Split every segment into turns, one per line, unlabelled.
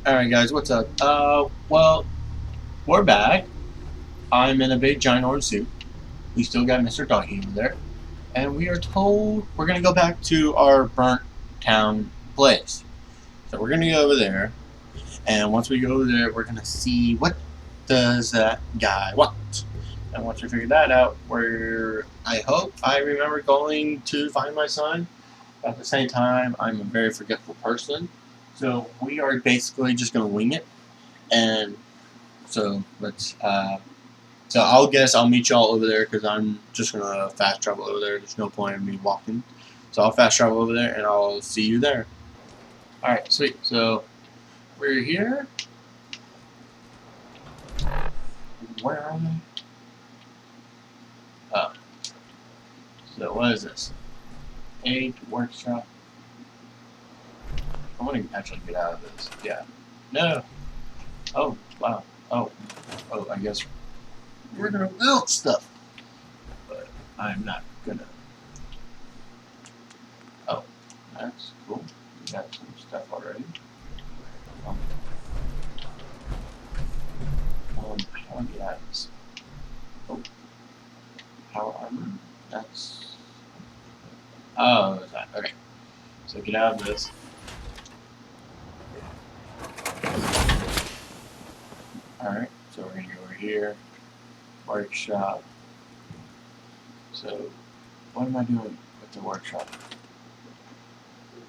Alright guys, what's up? Well, we're back. I'm in a big giant orange suit. We still got Mr. Doggy over there. And we are told we're gonna go back to our burnt town place. So we're gonna go over there, and once we go over there, we're gonna see what does that guy want. And once we figure that out, I hope I remember going to find my son. At the same time, I'm a very forgetful person. So we are basically just gonna wing it. And so so I'll guess I'll meet y'all over there because I'm just gonna fast travel over there. There's no point in me walking, so I'll fast travel over there and I'll see you there. All right, sweet. So we're here. Where are we? Oh, so what is this? Aid workshop. I want to actually get out of this. Yeah. No. Oh wow. Oh. Oh. I guess we're gonna build stuff, but I'm not gonna. Oh, that's cool. We got some stuff already. Um, how do I get out of this? Oh, power armor. That's. Oh, that's that. Okay. So get out of this. Alright, so we're gonna go over here. Workshop. So, what am I doing with the workshop?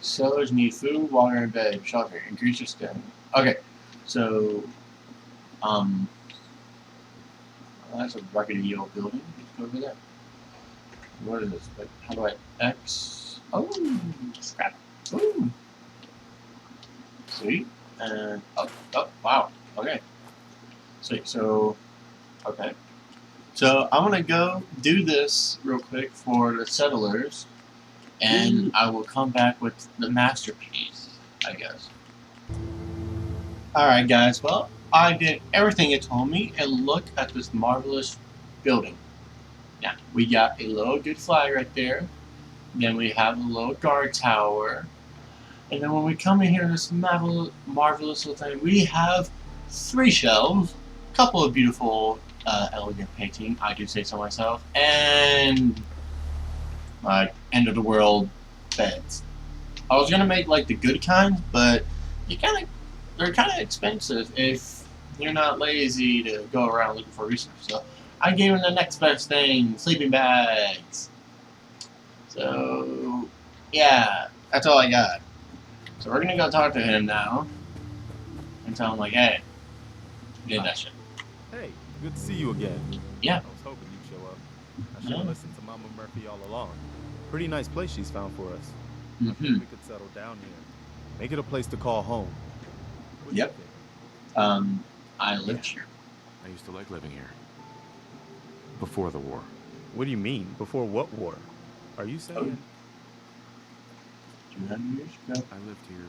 Sellers need food, water, and bed, shelter. Increase your spend. Okay, so, well, that's a ruggedy old building. Let's go over there. What is this? But how do I X? Oh, scrap. Ooh. Sweet. And oh, wow. Okay. Sweet. So, okay. So I'm gonna go do this real quick for the settlers, and I will come back with the masterpiece, I guess. Alright guys, well, I did everything it told me, and look at this marvelous building. Now, we got a little good flag right there, then we have a little guard tower, and then when we come in here, this marvelous little thing, we have 3 shelves, a couple of beautiful elegant painting, I do say so myself, and like end of the world beds. I was gonna make like the good kind, but they're kind of expensive if you're not lazy to go around looking for research. So I gave them the next best thing, sleeping bags. So yeah, that's all I got. So we're gonna go talk to him now and tell him like, hey, you did that shit.
Hey, good to see you again.
Yeah.
I was hoping you'd show up. I should have listened to Mama Murphy all along. Pretty nice place she's found for us. I think we could settle down here. Make it a place to call home. What do you
Yep.
think?
I lived here.
I used to like living here. Before the war.
What do you mean? Before what war? Are you saying?
200 years ago.
I lived here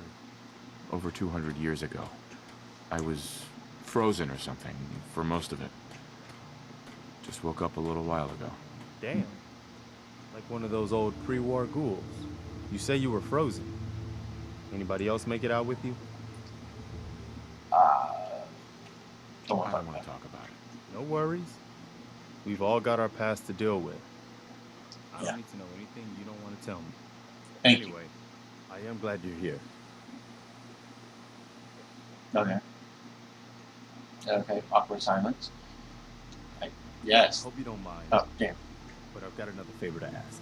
over 200 years ago. I was frozen or something for most of it. Just woke up a little while ago.
Damn. Like one of those old pre-war ghouls. You say you were frozen. Anybody else make it out with you?
Don't want
I
to
don't
talk
want
about
to talk about it.
No worries. We've all got our past to deal with. I
Yeah.
don't need to know anything you don't want to tell me.
Thank you.
Anyway, I am glad you're here.
Okay. Okay. Awkward silence. Yes.
Hope you don't mind,
Oh, damn.
but I've got another favor to ask.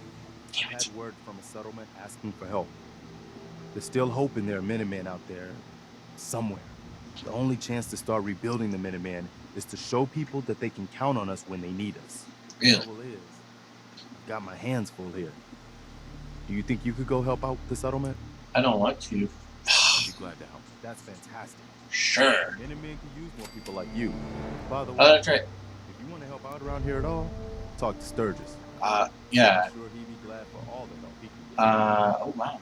Damn
I
it.
had word from a settlement asking for help. There's still hope in there are Minutemen out there somewhere. The only chance to start rebuilding the Minutemen is to show people that they can count on us when they need us.
Really?
Trouble is, I've got my hands full here. Do you think you could go help out the settlement?
I don't want to.
I'd be glad to help.
That's fantastic.
Sure.
Minutemen can use more people like you. By the way,
Oh, that's right.
if you want to help out around here at all, talk to Sturgis.
Yeah.
I'm sure he'd be glad for all the help he can
Oh wow.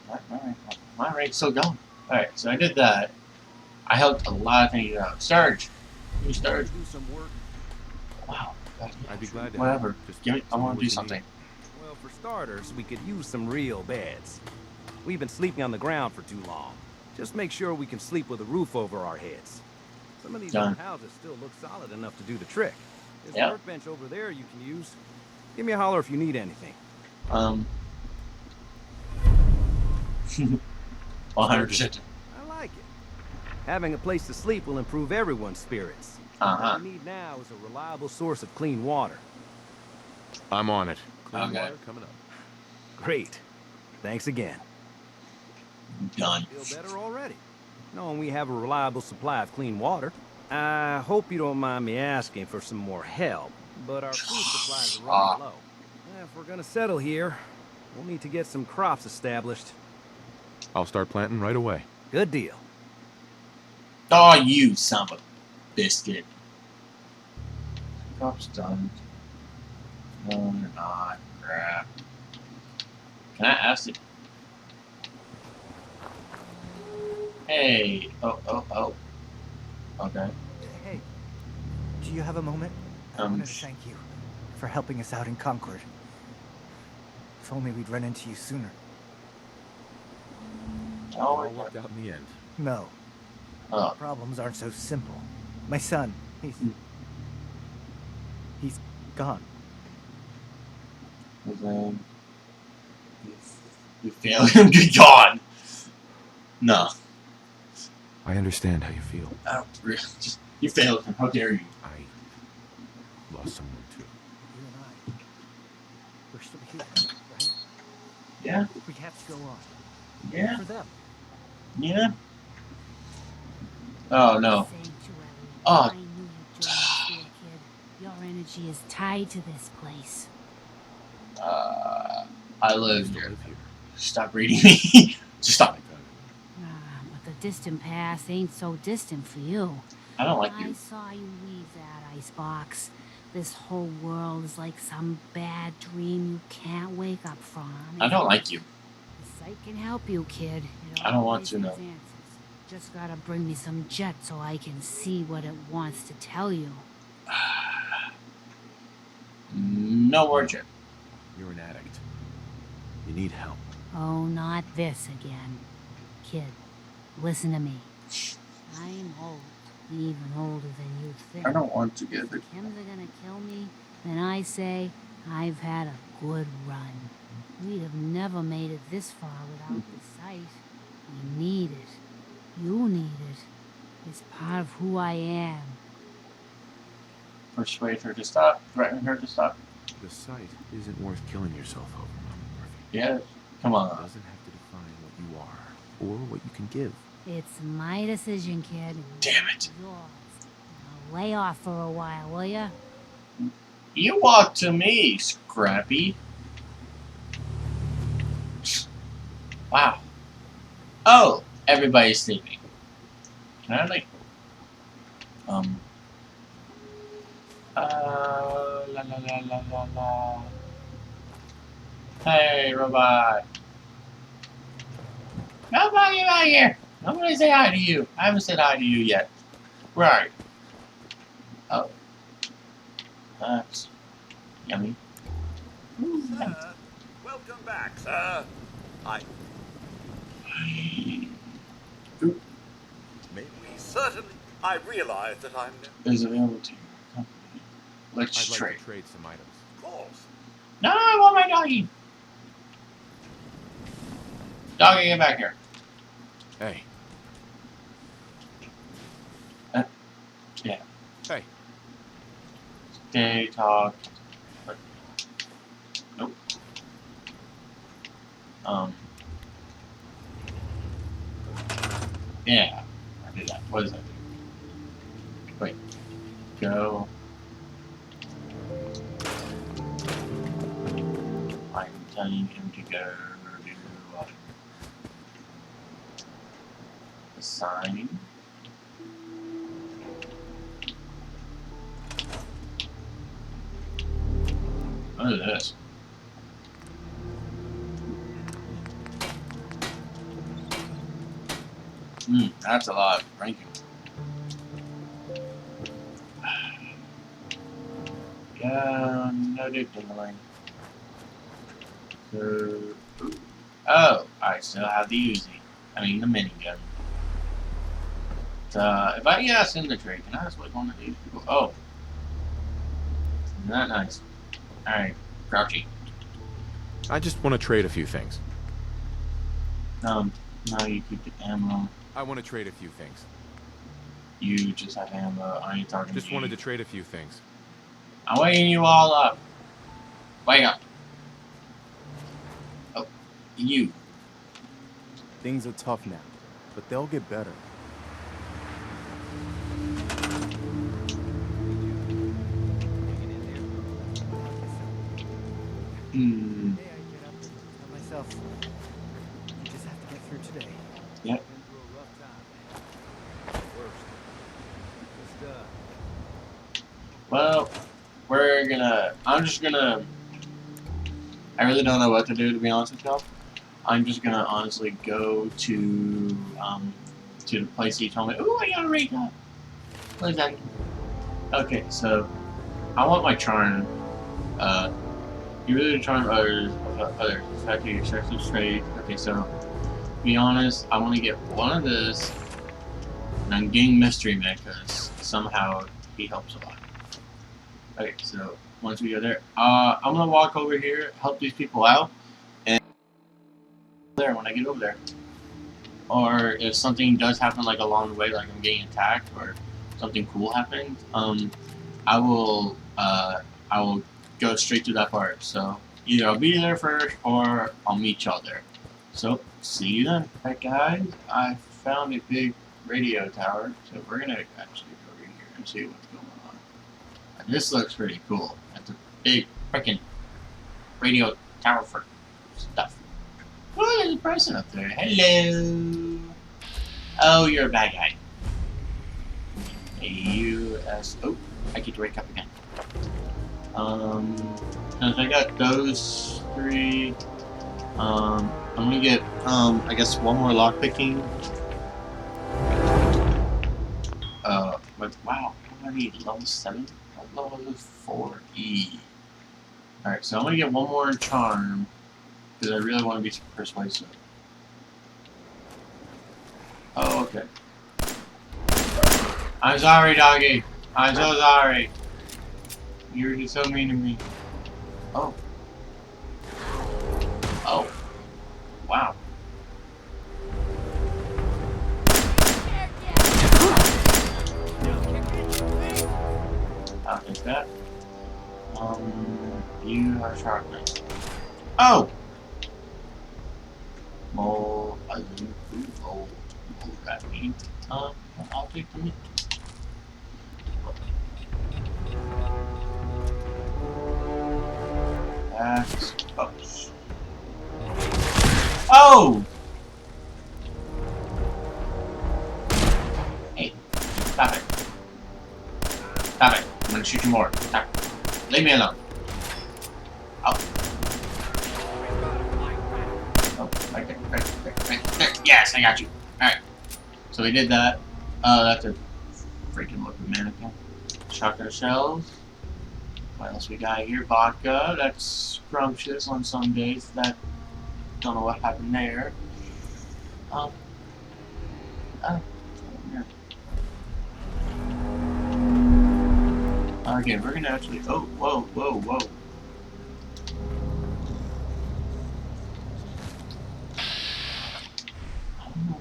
My rate's still going. Alright, so I did that. I helped a lot of things out. Sturge. You Sturge.
do some work.
Wow.
I'd be glad to
Whatever.
help. Just
Give me. I
tell me
want
what
to do
you
something.
need.
Well, for starters, we could use some real beds. We've been sleeping on the ground for too long.
Just make sure we can sleep with a roof over our heads. Some of these
Done.
old houses still look solid enough to do the trick. There's
Yeah.
a workbench over there you can use. Give me a holler if you need anything.
100%.
I like it. Having a place to sleep will improve everyone's spirits.
Uh-huh.
What we need now is a reliable source of clean water.
I'm on it.
Clean
Okay.
water coming up. Great. Thanks again.
Done.
Feel better already. Knowing we have a reliable supply of clean water. I hope you don't mind me asking for some more help, but our food supplies are running low. If we're gonna settle here, we'll need to get some crops established.
I'll start planting right away.
Good deal.
Oh, you son of a biscuit. Crop's done. No, they're not. Crap. Can I ask it? Hey. Oh. Okay.
Hey, do you have a moment? I wanted to
sh-
thank you for helping us out in Concord. If only we'd run into you sooner.
It
Oh,
all worked out in the end.
No,
oh.
problems aren't so simple. My son, he's gone.
Then you failed him. Good God. No.
I understand how you feel.
I don't really. Just, you failed him. How dare you?
I lost someone too.
You and I, we're still here, right?
Yeah.
We have to go on.
Yeah.
For them.
Yeah. Oh no.
Sanctuary.
Oh.
I knew you'd join us here, kid. Your energy is tied to this place.
I
I
live
used to
here.
live here.
Stop reading me. Just stop it.
But the distant past ain't so distant for you.
I don't like
I
you.
saw you leave that icebox. This whole world is like some bad dream you can't wake up from.
I don't like you.
The site can help you, kid. It
I don't want
always
to,
has
no.
answers. Just gotta bring me some jet so I can see what it wants to tell you.
No more Jim.
You're an addict. You need help.
Oh, not this again. Kid, listen to me. I'm old, even older than you think.
I don't want to
If
get
the
it.
Kims are gonna kill me, then I say I've had a good run. We'd have never made it this far without the sight. We need it. You need it. It's part of who I am.
Persuade her to stop. Threaten her to stop.
The sight isn't worth killing yourself over, Murphy.
Yeah. Come
It
on.
doesn't have to define what you are or what you can give.
It's my decision, kid.
Damn it.
Yours. Now lay off for a while, will ya?
You walk to me, Scrappy. Wow. Oh, everybody's sleeping. Can I like la la la la la la. Hey, robot. Nobody out here. Nobody say hi to you. I haven't said hi to you yet. Where are you? Oh. That's yummy.
Sir, welcome back, sir. Certainly. I realize that I'm
Is available to your company. Let's
I'd like
trade.
to trade some items.
of course.
No, I want my doggy. Doggy, get back here.
Hey.
Yeah.
Hey.
Stay, talk. Nope. Yeah. I did that. What does that do? Wait. Go. I'm telling him to go do assign. What is this? That's a lot of ranking. Yeah, no dingling. So, oh, I still have the Uzi. I mean the minigun. if I ask him to trade, can I ask what one of these people? Oh, isn't that nice? All right, Grouchy.
I just want to trade a few things.
No, you keep the ammo.
I want to trade a few things.
You just have ammo. I ain't talking
Just
to you.
wanted to trade a few things.
I'm waking you all up. Wake up. Oh, you.
Things are tough now, but they'll get better.
Hmm.
Today I get up and tell myself, you just have to get through today.
Yep.
Been through a rough time, man. Worst.
Well, I really don't know what to do, to be honest with y'all. I'm just gonna honestly go to the place he told me. Ooh, I got a rate up. What is that? Okay, so I want my charm. You really charm others. Fact your sexual trait. Okay, so to be honest, I want to get one of this, and I'm getting Mystery Man because somehow he helps a lot. Okay, so once we go there, I'm gonna walk over here, help these people out, and there when I get over there. Or if something does happen like along the way, like I'm getting attacked or something cool happens, I will go straight to that part. So either I'll be there first or I'll meet y'all there. So see you then. Alright guys, I found a big radio tower, so we're gonna actually go over here and see what's going on. And this looks pretty cool. It's a big freaking radio tower for stuff. Oh, there's a person up there. Hello. Oh, you're a bad guy. A-U-S. Oh, I get to wake up again. Since I got those three, I'm gonna get, I guess one more lockpicking. But wow, what do I need? Level 7? Level 4E. Alright, so I'm gonna get one more in charm, because I really want to be persuasive. Oh, okay. I'm sorry, doggy. I'm so sorry. You're just so mean to me. Oh. Oh. Wow. I'll take that. You are sharpness. Oh! Mole, mole, rat meat. I'll take the meat. That's close. Oh! Hey, stop it. Stop it. I'm gonna shoot you more. Stop. Leave me alone. Oh. Oh, right there, right there. Yes, I got you. Alright. So we did that. That's a freaking looking mannequin. Shotgun shells. What else we got here? Vodka. That's scrumptious on some days. That don't know what happened there. Oh, yeah. Okay, we're gonna actually. Oh, whoa, whoa, whoa. I don't know.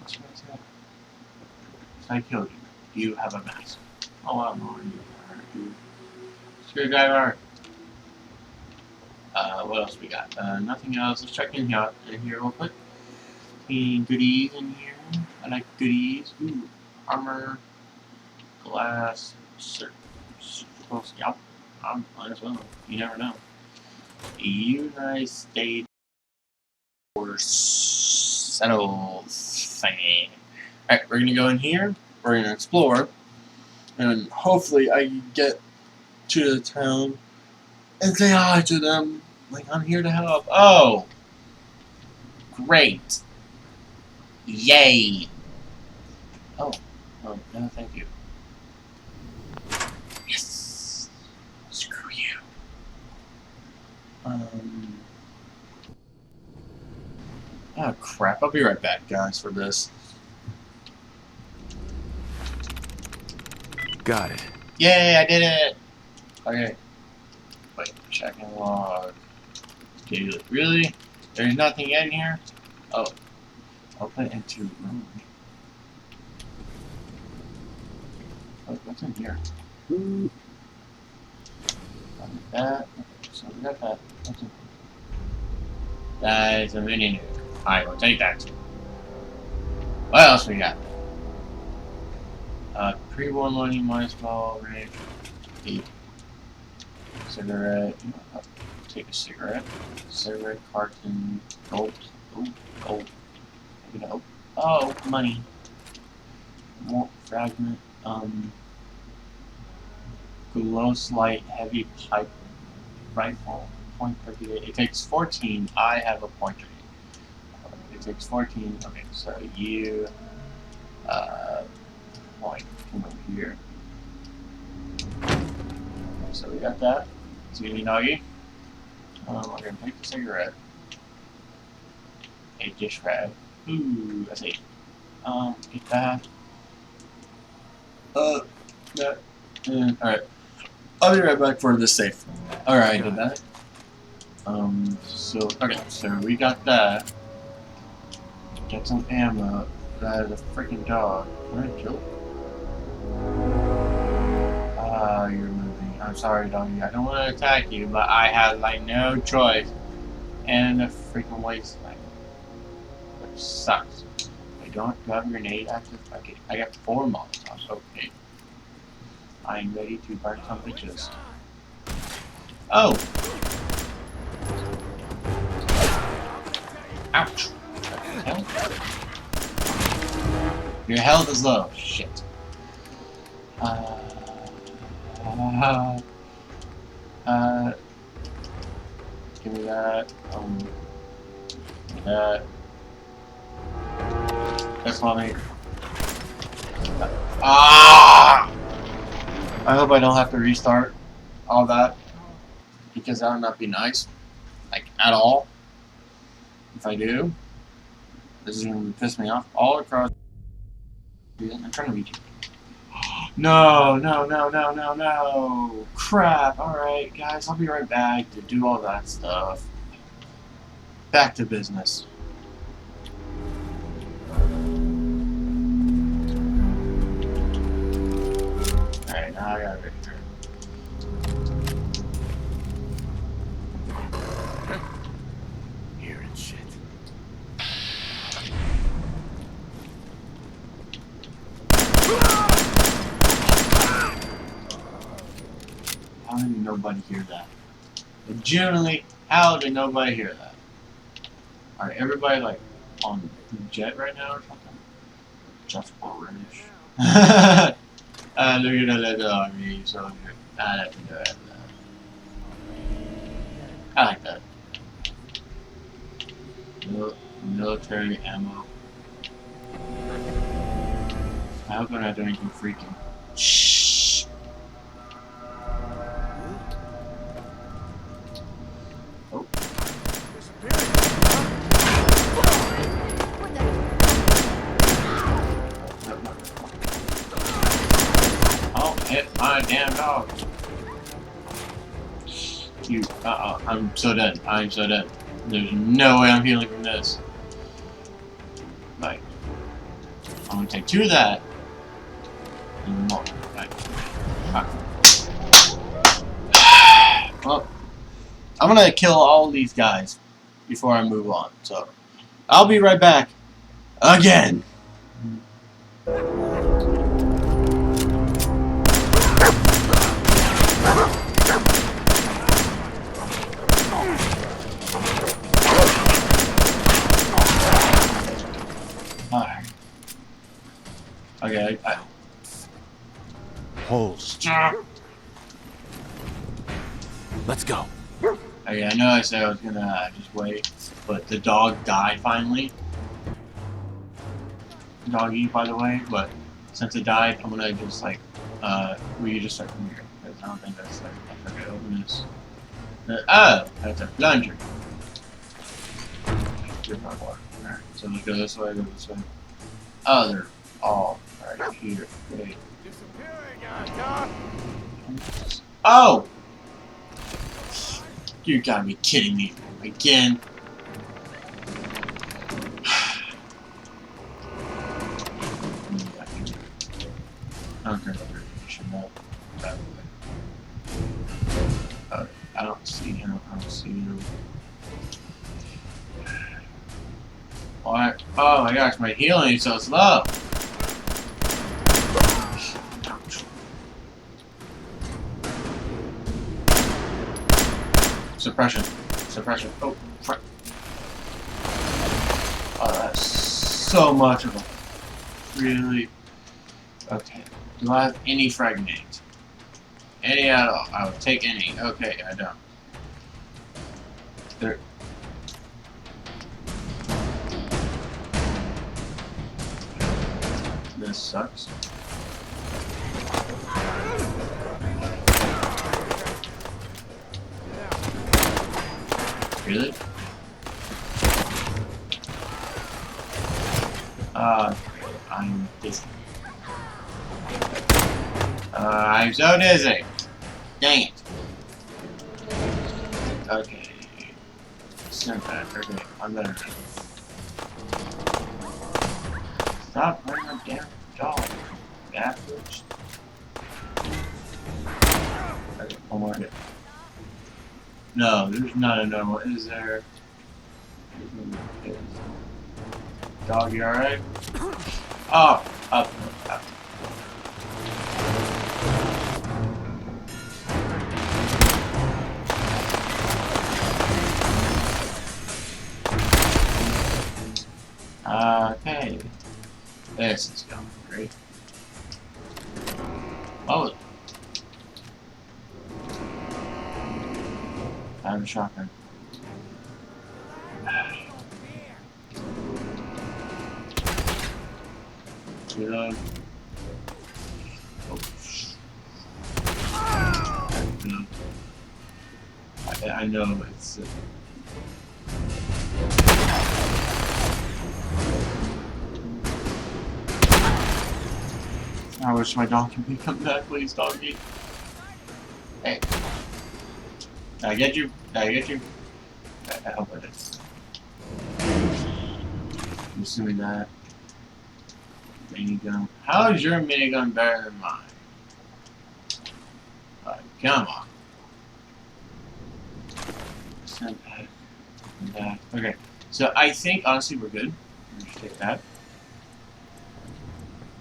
What's that? I killed you. You have a mask. Oh, I'm on you. Screwdriver. What else we got? Nothing else. Let's check in here real quick. Any goodies in here? I like goodies. Ooh, armor, glass, yep. Might as well. You never know. United States or settle thing. Alright, we're gonna go in here. We're gonna explore, and hopefully I can get to the town and say hi to them. Like, I'm here to help. Oh! Great. Yay. Oh. Oh, no, thank you. Yes. Screw you. Oh, crap. I'll be right back, guys, for this.
Got it.
Yay, I did it! Okay. Wait, checking log. Okay, really? There's nothing in here? Oh. Open into room. What's in here? That. So we got that. What's in here? That is a mini nuke. I will take that. What else we got? Pre-war money, minus ball, range, 8. Cigarette. You know, I'll take a cigarette. Cigarette carton. Gold. Ooh, gold. Maybe no. Oh, money. More fragment. Glow light heavy pipe rifle. Point 38. It takes 14. I have a pointer. It takes 14. Okay, so you point come over here. So we got that. Zuni Nagi. We're gonna take the cigarette. A dish rag. Ooh, that's 8. Get that. That. Alright. I'll be right back for this safe. Alright, I did that. Okay, so we got that. Get some ammo. That is a freaking dog. Can I kill it? Ah, you're moving. I'm sorry, doggy. I don't want to attack you, but I had like no choice. And a freaking wasteland. Which sucks. I don't have a grenade active. Okay, I got 4 Molotovs. Okay. I'm ready to burn some bitches. Oh! Ouch! Your health is low. Shit. Give me that. That. That's funny. Ah! I hope I don't have to restart all that, because that would not be nice, like at all. If I do, this is gonna piss me off all across. I'm trying to reach you. No, no, no, no, no, no! Crap! Alright, guys, I'll be right back to do all that stuff. Back to business. Alright, now I got it right here.
Here and shit.
How did nobody hear that? Legitimately, how did nobody hear that? Alright, everybody like on jet right now or something? Just British. Look at that dog, me, so good. I like to do it. I like that. Military ammo. I hope I'm not doing anything freaking. Shh. Oh. Oh, hit my damn dog. You, I'm so dead. I'm so dead. There's no way I'm healing from this. Like, I'm gonna take 2 of that. And more. Right. Well, I'm gonna kill all these guys before I move on. So, I'll be right back. Again! Alright. Okay,
Holes.
Let's go.
Okay, I know I said I was gonna just wait, but the dog died finally. Doggy, by the way, but since it died, I'm gonna just like, we can just start from here, because I don't think that's like, okay, open this. Oh, that's a plunger. Here's my water. Alright, so let's go this way, go this way. Oh, they're all right here. Great.
Disappearing, Doc.
Oh! You gotta be kidding me. Again. Okay, I don't see him. I don't see him. What? Oh my gosh, my healing is so slow. Suppression. Suppression. Oh, frick. Oh, that's so much of a really. Okay. Do I have any fragments? Any at all? I would take any. Okay, I don't. There. This sucks. Really? I'm dizzy. I'm so dizzy. Dang it. Okay. Simpat. Okay, I'm better. Stop running a damn dog. Bastards. Okay, one more hit. No, there's not a normal. Is there? Dog, you alright? Oh, up. Okay. This is going great. Oh. I have a shotgun. Reload. Oh. I know it's. I wish my donkey would come back, please, doggy. Hey. Did I get you? Did I get you? I hope I did. I'm assuming that. Minigun. How is your minigun better than mine? Come on. Send back. Okay. So I think, honestly, we're good. We'll just take that.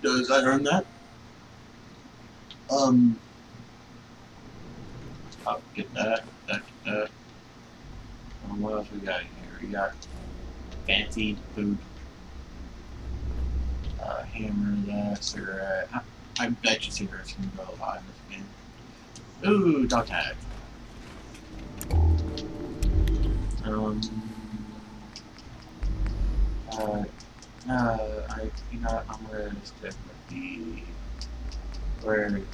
Does I earn that? I'll get that. What else we got here? We got fancy food. Hammer, that, cigarette. I bet you cigarettes can go alive this game. Ooh, dog tag. I'm gonna stick with the where it is.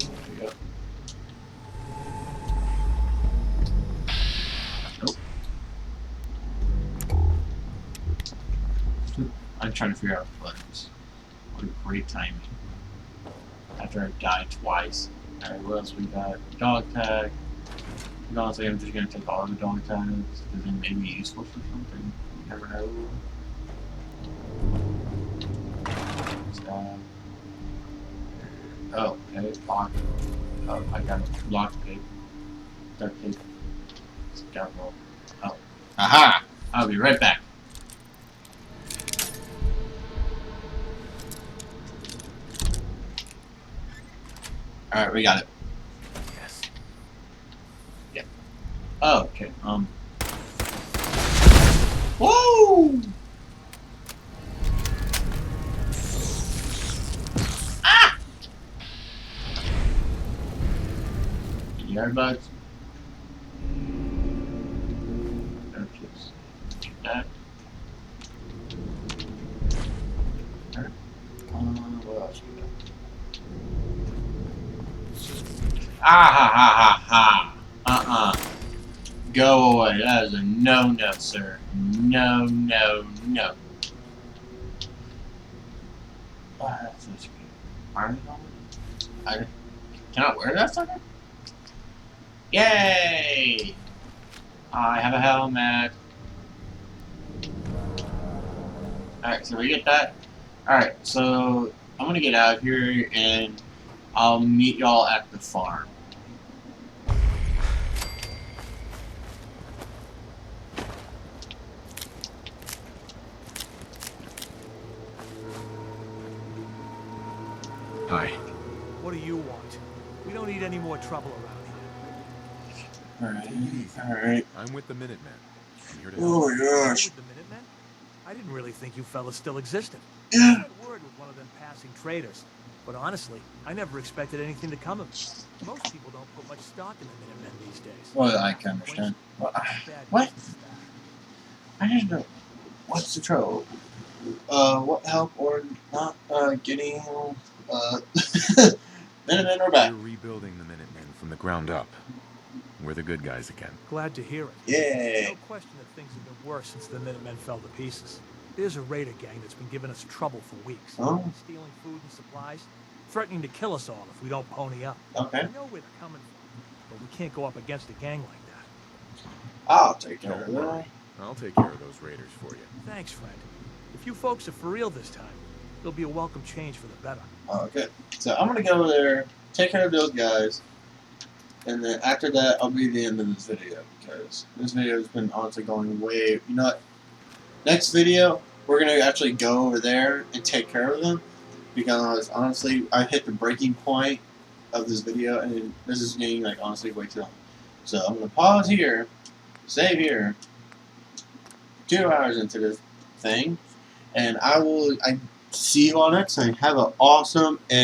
There we go. Nope. I'm trying to figure out buttons. What a great timing. After I died twice. Alright, what else we got? Dog tag. Honestly, I'm just gonna take all the dog tags because they may be useful for something. You never know. Stop. Oh, okay, lock. Oh, I got a lock pick. Duct tape. Scalpel. Oh. Aha! I'll be right back. Alright, we got it.
Yes.
Yeah. Oh, okay, Whoa! Ah! Earbuds. Just get that. Alright. What else we got? Ah ha ha ha ha. Go away. That is a no-no, sir. No, no, no. That's so scary. Army helmet? Can I wear that sucker? Yay! I have a helmet. Alright, so we get that. Alright, so I'm gonna get out of here and I'll meet y'all at the farm.
Hi.
What do you want? We don't need any more trouble around here.
Alright.
I'm with the Minutemen. I'm here to
Oh
help.
my
You
gosh.
with the Minutemen? I didn't really think you fellas still existed.
Yeah.
I had word with one of them passing traders, but honestly, I never expected anything to come of it. Most people don't put much stock in the Minutemen these days.
Well, I can understand. What?
Bad
What?
business, that.
I didn't know. What's the trouble? What help or not getting Minutemen are back.
We're rebuilding the Minutemen from the ground up. We're the good guys again.
Glad to hear it.
Yeah.
No question that things have been worse since the Minutemen fell to pieces. There's a raider gang that's been giving us trouble for weeks.
Oh.
Stealing food and supplies, threatening to kill us all if we don't pony up.
Okay.
We know where they're coming from, but we can't go up against a gang like that.
I'll take care of
Don't
that.
worry. I'll take care of those raiders for you.
Thanks, friend. If you folks are for real this time, it'll be a welcome change for the better.
Oh, good. So I'm gonna go there, take care of those guys, and then after that, I'll be the end of this video because this video has been honestly going way. You know what? Next video, we're gonna actually go over there and take care of them because honestly, I hit the breaking point of this video, and this is getting like honestly way too long. So I'm gonna pause here, save here. 2 hours into this thing, and I see you all next time. Have an awesome and